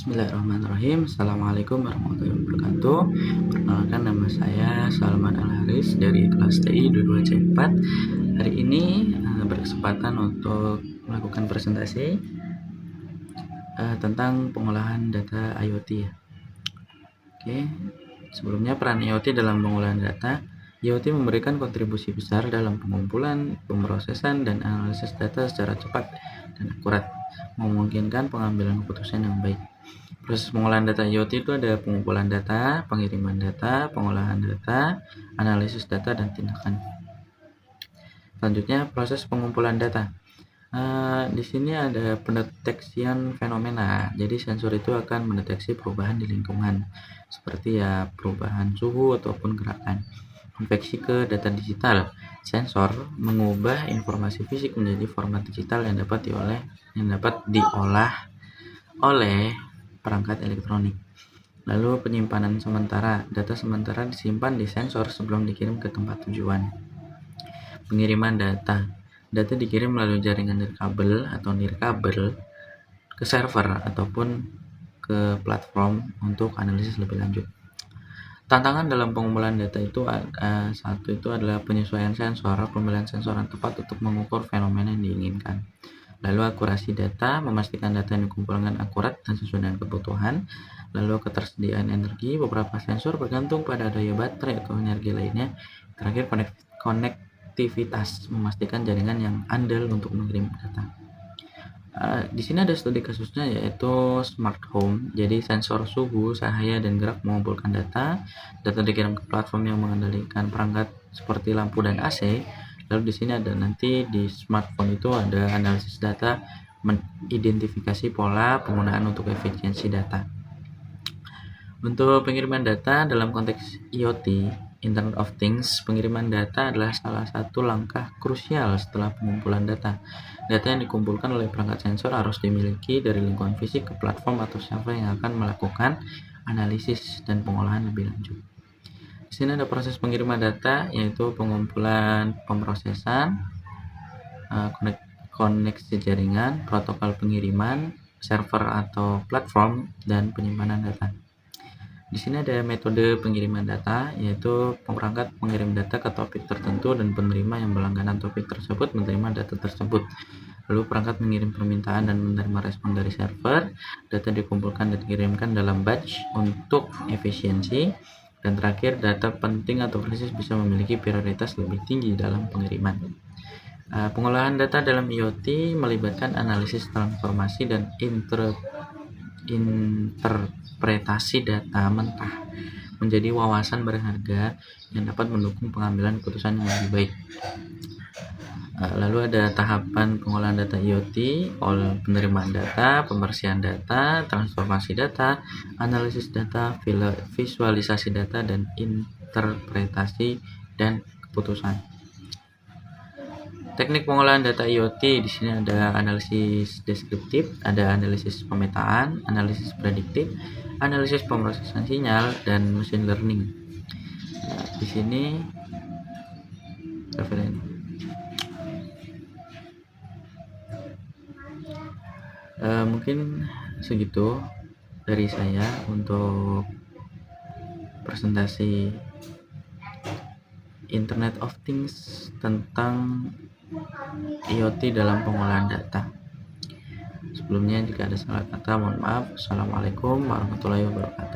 Bismillahirrahmanirrahim. Assalamualaikum warahmatullahi wabarakatuh. Perkenalkan, nama saya Salman Al-Haris dari kelas TI 22C4. Hari ini berkesempatan untuk melakukan presentasi tentang pengolahan data IoT ya. Oke, sebelumnya peran IoT dalam pengolahan data. IoT memberikan kontribusi besar dalam pengumpulan, pemrosesan, dan analisis data secara cepat dan akurat, memungkinkan pengambilan keputusan yang baik. Proses pengolahan data IoT itu ada pengumpulan data, pengiriman data, pengolahan data, analisis data, dan tindakan. Selanjutnya, proses pengumpulan data. Di sini ada pendeteksian fenomena. Jadi sensor itu akan mendeteksi perubahan di lingkungan, seperti ya perubahan suhu ataupun gerakan. Konveksi ke data digital. Sensor mengubah informasi fisik menjadi format digital yang dapat diolah oleh perangkat elektronik. Lalu penyimpanan sementara. Data sementara disimpan di sensor sebelum dikirim ke tempat tujuan. Pengiriman data. Data dikirim melalui jaringan nirkabel atau nirkabel ke server ataupun ke platform untuk analisis lebih lanjut. Tantangan dalam pengumpulan data itu satu itu adalah penyesuaian sensor, pemilihan sensor yang tepat untuk mengukur fenomena yang diinginkan. Lalu akurasi data, memastikan data yang dikumpulkan akurat dan sesuai dengan kebutuhan. Lalu ketersediaan energi, beberapa sensor bergantung pada daya baterai atau energi lainnya. Terakhir, konektivitas, memastikan jaringan yang andal untuk mengirim data. Di sini ada studi kasusnya, yaitu smart home. Jadi sensor suhu, cahaya, dan gerak mengumpulkan data. Data dikirim ke platform yang mengendalikan perangkat seperti lampu dan AC. Lalu di sini ada nanti di smartphone itu ada analisis data, mengidentifikasi pola penggunaan untuk efisiensi data. Untuk pengiriman data dalam konteks IoT, Internet of Things, pengiriman data adalah salah satu langkah krusial setelah pengumpulan data. Data yang dikumpulkan oleh perangkat sensor harus dimiliki dari lingkungan fisik ke platform atau server yang akan melakukan analisis dan pengolahan lebih lanjut. Di sini ada proses pengiriman data, yaitu pengumpulan, pemrosesan, koneksi jaringan, protokol pengiriman, server atau platform, dan penyimpanan data. Di sini ada metode pengiriman data, yaitu perangkat mengirim data ke topik tertentu dan penerima yang berlangganan topik tersebut menerima data tersebut. Lalu perangkat mengirim permintaan dan menerima respon dari server. Data dikumpulkan dan dikirimkan dalam batch untuk efisiensi. Dan terakhir, data penting atau krisis bisa memiliki prioritas lebih tinggi dalam pengiriman. Pengolahan data dalam IoT melibatkan analisis transformasi dan interpretasi data mentah menjadi wawasan berharga yang dapat mendukung pengambilan keputusan yang lebih baik. Lalu ada tahapan pengolahan data IoT, penerimaan data, pembersihan data, transformasi data, analisis data, visualisasi data, dan interpretasi dan keputusan. Teknik pengolahan data IoT, di sini ada analisis deskriptif, ada analisis pemetaan, analisis prediktif, analisis pemrosesan sinyal, dan machine learning. Di sini mungkin segitu dari saya untuk presentasi Internet of Things tentang IoT dalam pengolahan data. Sebelumnya jika ada salah kata, mohon maaf. Assalamualaikum warahmatullahi wabarakatuh.